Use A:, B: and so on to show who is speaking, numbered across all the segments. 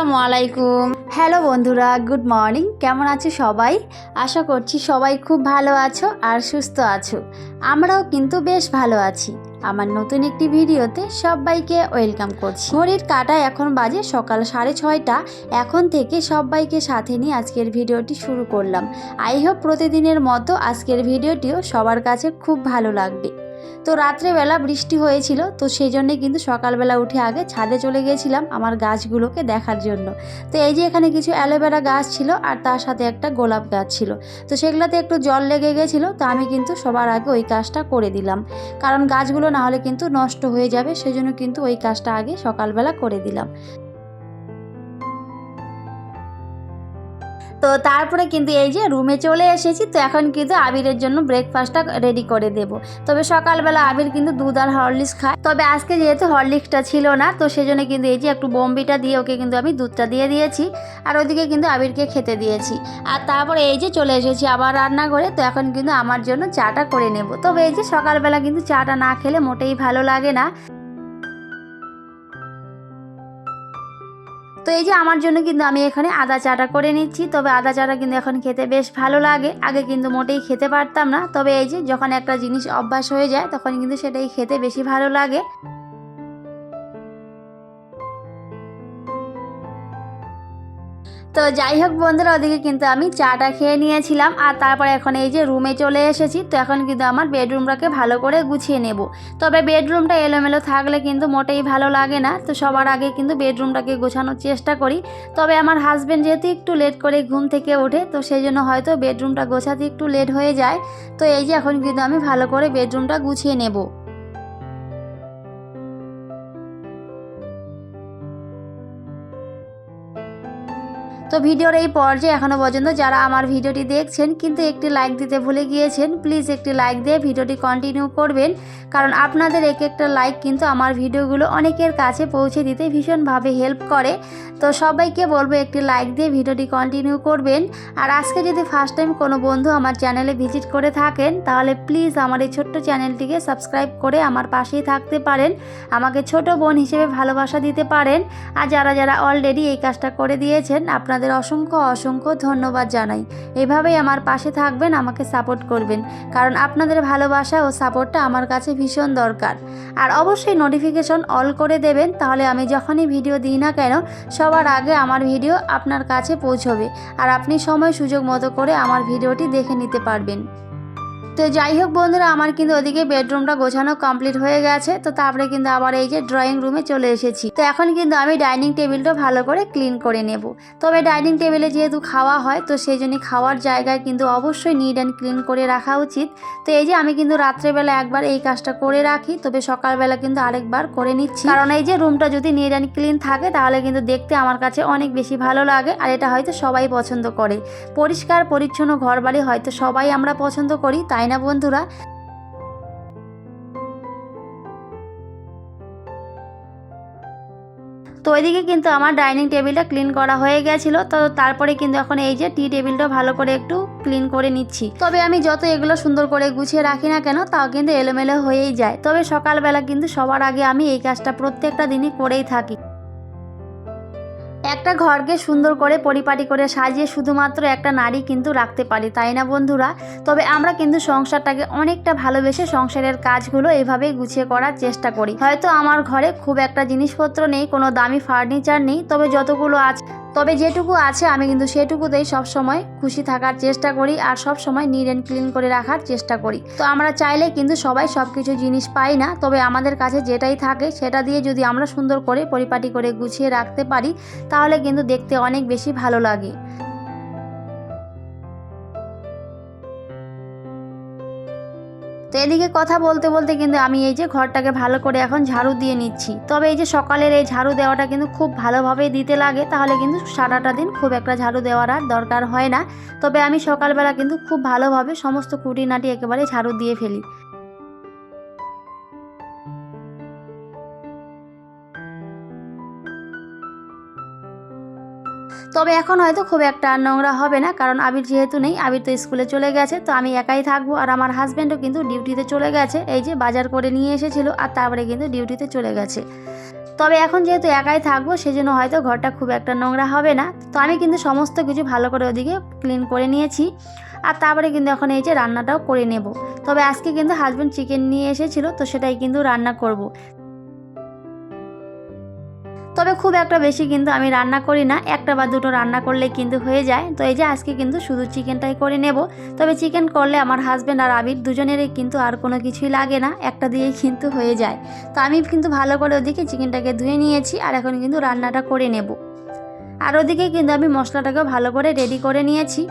A: আসসালামু আলাইকুম। হ্যালো বন্ধুরা, গুড মর্নিং। কেমন আছো সবাই? আশা করছি সবাই খুব ভালো আছো আর সুস্থ আছো। আমরাও কিন্তু বেশ ভালো আছি। আমার নতুন একটি ভিডিওতে সবাইকে ওয়েলকাম করছি। ঘড়ির কাঁটায় এখন বাজে সকাল 6:30। এখন থেকে সবাইকে সাথে নিয়ে আজকের ভিডিওটি শুরু করলাম। আই হোপ প্রতিদিনের মতো আজকের ভিডিওটিও সবার কাছে খুব ভালো লাগবে। তো রাত্রেবেলা বৃষ্টি হয়েছিল, তো সেই জন্যে কিন্তু সকালবেলা উঠে আগে ছাদে চলে গিয়েছিলাম আমার গাছগুলোকে দেখার জন্য। তো এই যে এখানে কিছু অ্যালোভেরা গাছ ছিল আর তার সাথে একটা গোলাপ গাছ ছিল। তো সেগুলোতে একটু জল লেগে গেছিলো, তো আমি কিন্তু সবার আগে ওই কাজটা করে দিলাম, কারণ গাছগুলো না হলে কিন্তু নষ্ট হয়ে যাবে। সেই জন্য কিন্তু ওই কাজটা আগে সকালবেলা করে দিলাম। তো তারপরে কিন্তু এই যে রুমে চলে এসেছি। তো এখন কিন্তু আবিরের জন্য ব্রেকফাস্টটা রেডি করে দেব। তবে সকালবেলা আবির কিন্তু দুধ আর হরলিক্স খায়, তবে আজকে যেহেতু হরলিক্সটা ছিল না, তো সেজন্য কিন্তু এই যে একটু বোম্বিটা দিয়ে ওকে কিন্তু আমি দুধটা দিয়ে দিয়েছি, আর ওইদিকে কিন্তু আবিরকে খেতে দিয়েছি। আর তারপরে এই যে চলে এসেছি আবার রান্না করে। তো এখন কিন্তু আমার জন্য চাটা করে নেব। তবে এই যে সকালবেলা কিন্তু চাটা না খেলে মোটেই ভালো লাগে না। তো এই যে আমার জন্য কিন্তু আমি এখানে আদা চাটা করে নিচ্ছি। তবে আদা চাটা কিন্তু এখন খেতে বেশ ভালো লাগে, আগে কিন্তু মোটেই খেতে পারতাম না। তবে এই যে যখন একটা জিনিস অভ্যাস হয়ে যায় তখন কিন্তু সেটাই খেতে বেশি ভালো লাগে। তো যাই হোক বন্ধুরা, ওদিকে কিন্তু আমি চাটা খেয়ে নিয়েছিলাম আর তারপরে এখন এই যে রুমে চলে এসেছি। তো এখন কিন্তু আমার বেডরুমটাকে ভালো করে গুছিয়ে নেব। তবে বেডরুমটা এলোমেলো থাকলে কিন্তু মোটেই ভালো লাগে না। তো সবার আগে কিন্তু বেডরুমটাকে গোছানোর চেষ্টা করি। তবে আমার হাজব্যান্ড যেহেতু একটু লেট করে ঘুম থেকে ওঠে, তো সেই জন্য হয়তো বেডরুমটা গোছাতে একটু লেট হয়ে যায়। তো এই যে এখন কিন্তু আমি ভালো করে বেডরুমটা গুছিয়ে নেব। তো ভিডিওর এই পর্যায়ে এখনও পর্যন্ত যারা আমার ভিডিওটি দেখছেন কিন্তু একটি লাইক দিতে ভুলে গিয়েছেন, প্লিজ একটি লাইক দিয়ে ভিডিওটি কন্টিনিউ করবেন, কারণ আপনাদের এক একটা লাইক কিন্তু আমার ভিডিওগুলো অনেকের কাছে পৌঁছে দিতে ভীষণভাবে হেল্প করে। তো সবাইকে বলবো একটি লাইক দিয়ে ভিডিওটি কন্টিনিউ করবেন। আর আজকে যদি ফার্স্ট টাইম কোনো বন্ধু আমার চ্যানেলে ভিজিট করে থাকেন, তাহলে প্লিজ আমার এই ছোট্ট চ্যানেলটিকে সাবস্ক্রাইব করে আমার পাশেই থাকতে পারেন, আমাকে ছোট বোন হিসেবে ভালোবাসা দিতে পারেন। আর যারা যারা অলরেডি এই কাজটা করে দিয়েছেন, আপনাদের অসংখ্য অসংখ্য ধন্যবাদ জানাই। এভাবেই আমার পাশে থাকবেন, আমাকে সাপোর্ট করবেন, কারণ আপনাদের ভালোবাসা ও সাপোর্টটা আমার কাছে ভীষণ দরকার। আর অবশ্যই নোটিফিকেশন অল করে দেবেন, তাহলে আমি যখনই ভিডিও দিই না কেন সবার আগে আমার ভিডিও আপনার কাছে পৌঁছবে, আর আপনি সময় সুযোগ মতো করে আমার ভিডিওটি দেখে নিতে পারবেন। তো যাই হোক বন্ধুরা, আমার কিন্তু ওদিকে বেডরুমটা গোছানো কমপ্লিট হয়ে গেছে। তো তারপরে কিন্তু আবার এই যে ড্রয়িং রুমে চলে এসেছি। তো এখন কিন্তু আমি ডাইনিং টেবিলটা ভালো করে ক্লিন করে নেব। তবে ডাইনিং টেবিলে যেহেতু খাওয়া হয়, তো সেই জন্য খাওয়ার জায়গায় কিন্তু অবশ্যই নিট অ্যান্ড ক্লিন করে রাখা উচিত। তো এই যে আমি কিন্তু রাত্রেবেলা একবার এই কাজটা করে রাখি, তবে সকালবেলা কিন্তু আরেকবার করে নিচ্ছি, কারণ এই যে রুমটা যদি নিট অ্যান্ড ক্লিন থাকে তাহলে কিন্তু দেখতে আমার কাছে অনেক বেশি ভালো লাগে। আর এটা হয়তো সবাই পছন্দ করে, পরিষ্কার পরিচ্ছন্ন ঘরবাড়ি হয়তো সবাই আমরা পছন্দ করি, তাই না বন্ধুরা? তো ওইদিকে কিন্তু আমার ডাইনিং টেবিলটা ক্লিন করা হয়ে গেছিলো। তো তারপরে কিন্তু এখন এই যে টি টেবিলটা ভালো করে একটু ক্লিন করে নিচ্ছি। তবে আমি যত এগুলো সুন্দর করে গুছিয়ে রাখি না কেন, তাও কিন্তু এলোমেলো হয়েই যায়। তবে সকালবেলা কিন্তু সবার আগে আমি এই কাজটা প্রত্যেকটা দিনই করেই থাকি। একটা ঘরকে সুন্দর করে পরিপাটি করে সাজিয়ে শুধুমাত্র একটা নারী কিন্তু রাখতে পারি, তাই না বন্ধুরা? তবে আমরা কিন্তু সংসারটাকে অনেকটা ভালোবেসে সংসারের কাজগুলো এভাবেই গুছিয়ে করার চেষ্টা করি। হয়তো আমার ঘরে খুব একটা জিনিসপত্র নেই, কোনো দামি ফার্নিচার নেই, তবে যেটুকু আছে আমি কিন্তু সেটুকুতেই সবসময় খুশি থাকার চেষ্টা করি, আর সব সময় নিট অ্যান্ড ক্লিন করে রাখার চেষ্টা করি। তো আমরা চাইলে কিন্তু সবাই সব কিছু জিনিস পাই না, তবে আমাদের কাছে যেটাই থাকে সেটা দিয়ে যদি আমরা সুন্দর করে পরিপাটি করে গুছিয়ে রাখতে পারি, তাহলে কিন্তু দেখতে অনেক বেশি ভালো লাগে। তো এদিকে কথা বলতে বলতে কিন্তু আমি এই যে ঘরটাকে ভালো করে এখন ঝাড়ু দিয়ে নিচ্ছি। তবে এই যে সকালের এই ঝাড়ু দেওয়াটা কিন্তু খুব ভালোভাবেই দিতে লাগে, তাহলে কিন্তু সারাটা দিন খুব একটা ঝাড়ু দেওয়ার আর দরকার হয় না। তবে আমি সকালবেলা কিন্তু খুব ভালোভাবে সমস্ত খুঁটিনাটি একেবারে ঝাড়ু দিয়ে ফেলি। তবে এখন হয়তো খুব একটা আর নোংরা হবে না, কারণ আবির যেহেতু নেই, আবির তো স্কুলে চলে গেছে, তো আমি একাই থাকবো। আর আমার হাজব্যান্ডও কিন্তু ডিউটিতে চলে গেছে, এই যে বাজার করে নিয়ে এসেছিলো আর তারপরে কিন্তু ডিউটিতে চলে গেছে। তবে এখন যেহেতু একাই থাকবো সেজন্য হয়তো ঘরটা খুব একটা নোংরা হবে না। তো আমি কিন্তু সমস্ত কিছু ভালো করে ওদিকে ক্লিন করে নিয়েছি। আর তারপরে কিন্তু এখন এই যে রান্নাটাও করে নেব। তবে আজকে কিন্তু হাজব্যান্ড চিকেন নিয়ে এসেছিলো, তো সেটাই কিন্তু রান্না করব। তবে খুব একটা বেশি কিন্তু আমি রান্না করি না, একটা বা দুটো রান্না করলে কিন্তু হয়ে যায়। তো এই যে আজকে কিন্তু শুধু চিকেনটাই করে নেব। তবে চিকেন করলে আমার হাজব্যান্ড আর আবির দুজনেরই কিন্তু আর কোনো কিছুই লাগে না, একটা দিয়েই কিন্তু হয়ে যায়। তো আমি কিন্তু ভালো করে ওদিকে চিকেনটাকে ধুয়ে নিয়েছি আর এখন কিন্তু রান্নাটা করে নেব। আর ওদিকে কিন্তু আমি মশলাটাকেও ভালো করে রেডি করে নিয়েছি।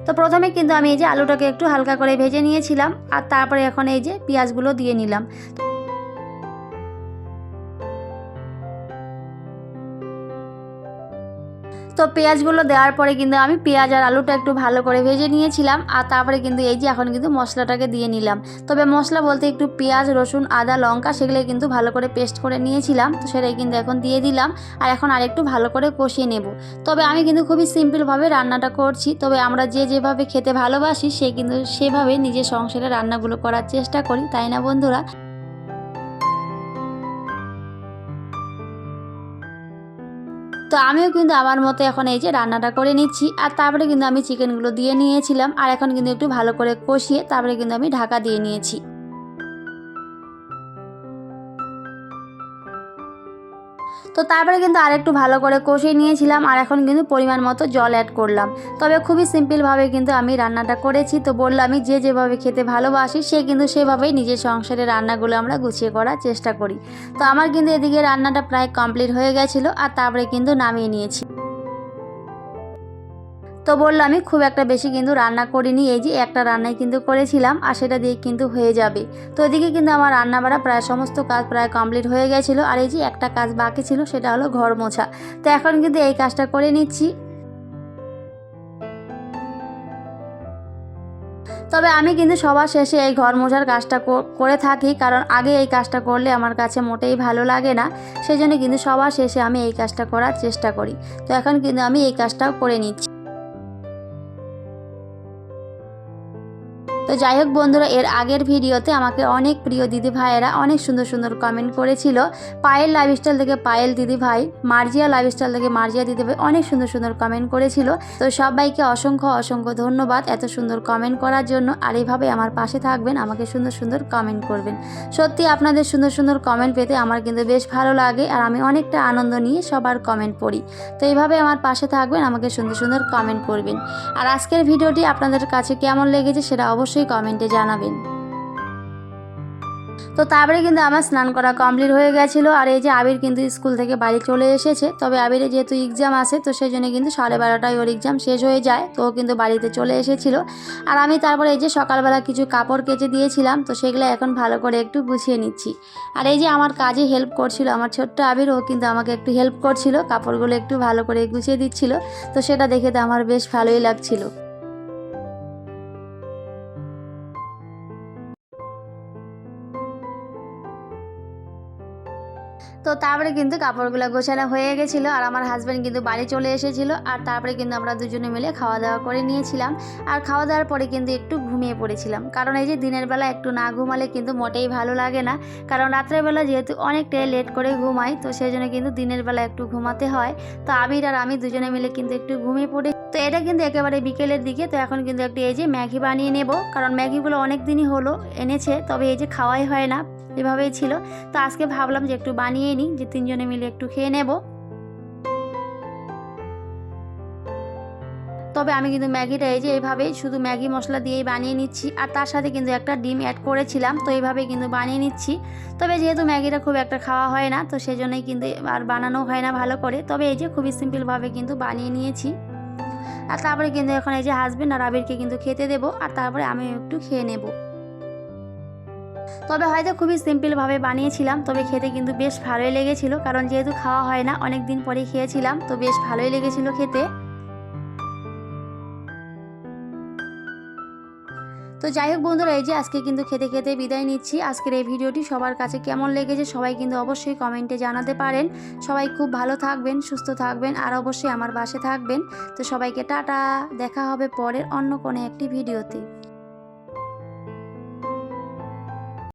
A: তো প্রথমে কিন্তু আমি এই যে আলুটাকে একটু হালকা করে ভেজে নিয়েছিলাম আর তারপরে এখন এই যে পেঁয়াজগুলো দিয়ে নিলাম। তো পেঁয়াজগুলো দেওয়ার পরে কিন্তু আমি পেঁয়াজ আর আলুটা একটু ভালো করে ভেজে নিয়েছিলাম আর তারপরে কিন্তু এই যে এখন কিন্তু মশলাটাকে দিয়ে নিলাম। তবে মশলা বলতে একটু পেঁয়াজ, রসুন, আদা, লঙ্কা সেগুলো কিন্তু ভালো করে পেস্ট করে নিয়েছিলাম, তো সেটাই কিন্তু এখন দিয়ে দিলাম। আর এখন আরেকটু ভালো করে কষিয়ে নেব। তবে আমি কিন্তু খুবই সিম্পলভাবে রান্নাটা করছি। তবে আমরা যে যেভাবে খেতে ভালোবাসি সে কিন্তু সেভাবে নিজের সংসারে রান্নাগুলো করার চেষ্টা করি, তাই না বন্ধুরা? তো আমিও কিন্তু আমার মতো এখন এই যে রান্নাটা করে নিচ্ছি আর তারপরে কিন্তু আমি চিকেনগুলো দিয়ে নিয়েছিলাম আর এখন কিন্তু একটু ভালো করে কষিয়ে তারপরে কিন্তু আমি ঢাকা দিয়ে নিয়েছি। তো তারপরে কিন্তু আরেকটু ভালো করে কষিয়ে নিয়েছিলাম আর এখন কিন্তু পরিমাণ মতো জল অ্যাড করলাম। তবে খুবই সিম্পলভাবে কিন্তু আমি রান্নাটা করেছি। তো বললামই যে যেভাবে খেতে ভালোবাসি সে কিন্তু সেভাবেই নিজের সংসারে রান্নাগুলো আমরা গুছিয়ে করার চেষ্টা করি। তো আমার কিন্তু এদিকে রান্নাটা প্রায় কমপ্লিট হয়ে গেছিলো আর তারপরে কিন্তু নামিয়ে নিয়েছি। তো বললামই খুব একটা বেশি কিন্তু রান্না করিনি, এই যে একটা রান্নাই কিন্তু করেছিলাম আর সেটা দিয়ে কিন্তু হয়ে যাবে। তো এদিকে কিন্তু আমার রান্না বাড়া প্রায় সমস্ত কাজ প্রায় কমপ্লিট হয়ে গেছিলো আর এই যে একটা কাজ বাকি ছিল সেটা হলো ঘর মোছা। তো এখন কিন্তু এই কাজটা করে নিচ্ছি। তবে আমি কিন্তু সবার শেষে এই ঘর মোছার কাজটা করে থাকি, কারণ আগে এই কাজটা করলে আমার কাছে মোটেই ভালো লাগে না। সেই জন্য কিন্তু সবার শেষে আমি এই কাজটা করার চেষ্টা করি। তো এখন কিন্তু আমি এই কাজটাও করে নিচ্ছি। তো যাই হোক বন্ধুরা, এর আগের ভিডিওতে আমাকে অনেক প্রিয় দিদি ভাইয়েরা অনেক সুন্দর সুন্দর কমেন্ট করেছিল। পায়েল লাইফস্টাইল থেকে পায়েল দিদি ভাই, মার্জিয়া লাইফস্টাইল থেকে মার্জিয়া দিদি ভাই অনেক সুন্দর সুন্দর কমেন্ট করেছিল। তো সবাইকে অসংখ্য অসংখ্য ধন্যবাদ এত সুন্দর কমেন্ট করার জন্য। আর এইভাবে আমার পাশে থাকবেন, আমাকে সুন্দর সুন্দর কমেন্ট করবেন। সত্যি আপনাদের সুন্দর সুন্দর কমেন্ট পেতে আমার কিন্তু বেশ ভালো লাগে আর আমি অনেকটা আনন্দ নিয়ে সবার কমেন্ট পড়ি। তো এইভাবে আমার পাশে থাকবেন, আমাকে সুন্দর সুন্দর কমেন্ট করবেন। আর আজকের ভিডিওটি আপনাদের কাছে কেমন লেগেছে সেটা অবশ্যই কমেন্টে জানাবেন। তো তারপরে কিন্তু আমার স্নান করা কমপ্লিট হয়ে গেছিলো আর এই যে আবির কিন্তু স্কুল থেকে বাড়ি চলে এসেছে। তবে আবিরের যেহেতু এক্সাম আছে তো সেই জন্য কিন্তু 12:30টায় ওর এক্সাম শেষ হয়ে যায়, তো ও কিন্তু বাড়িতে চলে এসেছিলো। আর আমি তারপরে এই যে সকালবেলা কিছু কাপড় কেচে দিয়েছিলাম, তো সেগুলো এখন ভালো করে একটু গুছিয়ে নিচ্ছি। আর এই যে আমার কাজে হেল্প করছিল আমার ছোট্ট আবির, ও কিন্তু আমাকে একটু হেল্প করছিল, কাপড়গুলো একটু ভালো করে গুছিয়ে দিচ্ছিল। তো সেটা দেখে তো আমার বেশ ভালোই লাগছিল। তো তারপরে কিন্তু কাপড়গুলো গোছানো হয়ে গেছিলো আর আমার হাজব্যান্ড কিন্তু বাড়ি চলে এসেছিলো। আর তারপরে কিন্তু আমরা দুজনে মিলে খাওয়া দাওয়া করে নিয়েছিলাম। আর খাওয়া দাওয়ার পরে কিন্তু একটু ঘুমিয়ে পড়েছিলাম, কারণ এই যে দিনের বেলা একটু না ঘুমালে কিন্তু মোটেই ভালো লাগে না। কারণ রাত্রেবেলা যেহেতু অনেকটাই লেট করে ঘুমাই, তো সেই জন্য কিন্তু দিনের বেলা একটু ঘুমাতে হয়। তো আবির আর আমি দুজনে মিলে কিন্তু একটু ঘুমিয়ে পড়ে। তো এটা কিন্তু একেবারে বিকেলের দিকে। তো এখন কিন্তু একটু এই যে ম্যাগি বানিয়ে নেব, কারণ ম্যাগিগুলো অনেক দিনই হলো এনেছে, তবে এই যে খাওয়াই হয় না, এভাবেই ছিল। তো আজকে ভাবলাম যে একটু বানিয়ে নিই, যে তিনজনে মিলে একটু খেয়ে নেব। তবে আমি কিন্তু ম্যাগিটা এই যে এইভাবেই শুধু ম্যাগি মশলা দিয়েই বানিয়ে নিচ্ছি আর তার সাথে কিন্তু একটা ডিম অ্যাড করেছিলাম, তো এইভাবেই কিন্তু বানিয়ে নিচ্ছি। তবে যেহেতু ম্যাগিটা খুব একটা খাওয়া হয় না, তো সেজন্যই কিন্তু আর বানানো হয় না ভালো করে। তবে এই যে খুবই সিম্পলভাবে কিন্তু বানিয়ে নিয়েছি। আর তারপরে কিন্তু এখন এই যে হাজবেন্ড আর আবিরকে কিন্তু খেতে দেবো আর তারপরে আমি একটু খেয়ে নেব। তবে হয়তো খুবই সিম্পলভাবে বানিয়েছিলাম, তবে খেতে কিন্তু বেশ ভালোই লেগেছিল, কারণ যেহেতু খাওয়া হয় না অনেক দিন পরে খেয়েছিলাম, তো বেশ ভালোই লেগেছিল খেতে। তো যাই হোক বন্ধুরা, এই যে আজকে কিন্তু খেতে খেতে বিদায় নিচ্ছি। আজকের এই ভিডিওটি সবার কাছে কেমন লেগেছে সবাই কিন্তু অবশ্যই কমেন্টে জানাতে পারেন। সবাই খুব ভালো থাকবেন, সুস্থ থাকবেন আর অবশ্যই আমার পাশে থাকবেন। তো সবাইকে টাটা, দেখা হবে পরের অন্য কোনো একটি ভিডিওতে।